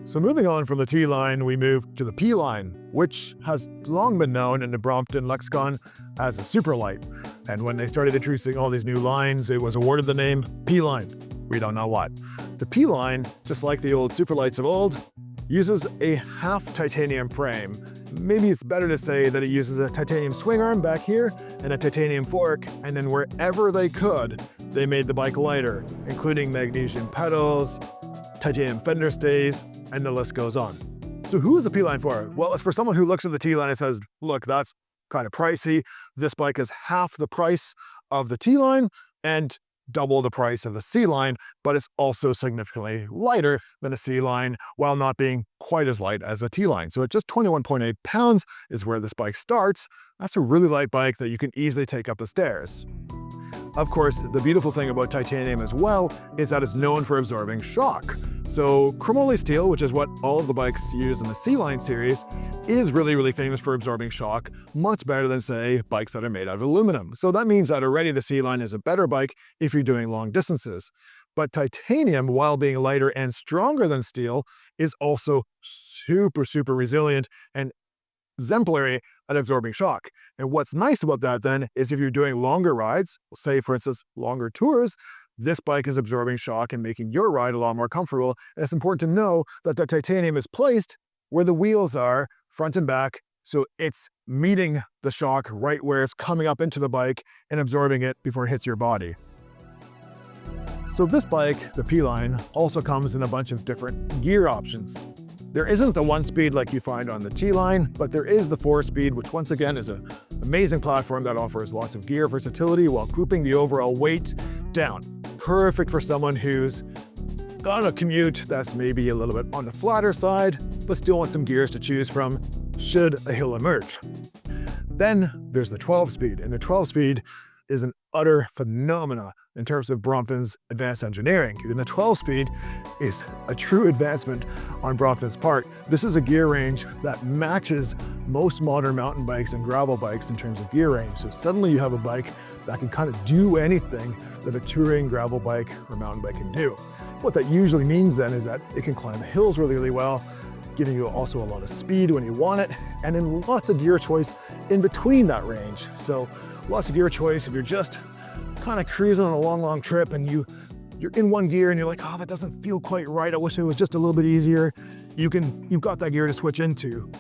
So moving on from the T line, we move to the P line, which has long been known in the Brompton lexicon as a superlight. And when they started introducing all these new lines, it was awarded the name P line. We don't know what. The P line, just like the old superlights of old, uses a half titanium frame. Maybe it's better to say that it uses a titanium swing arm back here and a titanium fork, and then wherever they could, they made the bike lighter, including magnesium pedals, titanium fender stays, and the list goes on. So who is the P line for? Well, it's for someone who looks at the T line and says, look, that's kind of pricey. This bike is half the price of the T line and double the price of the C line, but it's also significantly lighter than a C line while not being quite as light as a T line. So at just 21.8 pounds is where this bike starts. That's a really light bike that you can easily take up the stairs. Of course, the beautiful thing about titanium as well is that it's known for absorbing shock. So chromoly steel, which is what all of the bikes use in the C-Line series, is really famous for absorbing shock, much better than, say, bikes that are made out of aluminum. So that means that already the C-Line is a better bike if you're doing long distances. But titanium, while being lighter and stronger than steel, is also super resilient and exemplary at absorbing shock. And what's nice about that then is if you're doing longer rides, say for instance longer tours, this bike is absorbing shock and making your ride a lot more comfortable. And it's important to know that the titanium is placed where the wheels are, front and back, so it's meeting the shock right where it's coming up into the bike and absorbing it before it hits your body. So this bike, the P line, also comes in a bunch of different gear options. There isn't the 1-speed like you find on the T line, but there is the 4-speed, which once again is an amazing platform that offers lots of gear versatility while grouping the overall weight down. Perfect for someone who's got a commute that's maybe a little bit on the flatter side, but still wants some gears to choose from should a hill emerge. Then there's the 12-speed, and the 12-speed is an utter phenomena in terms of Brompton's advanced engineering. And the 12-speed is a true advancement on Brompton's part. This is a gear range that matches most modern mountain bikes and gravel bikes in terms of gear range. So suddenly you have a bike that can kind of do anything that a touring gravel bike or mountain bike can do. What that usually means then is that it can climb hills really well, giving you also a lot of speed when you want it, and then lots of gear choice in between that range. So lots of gear choice if you're just kind of cruising on a long trip and you're in one gear and you're like, oh, that doesn't feel quite right. I wish it was just a little bit easier. You've got that gear to switch into.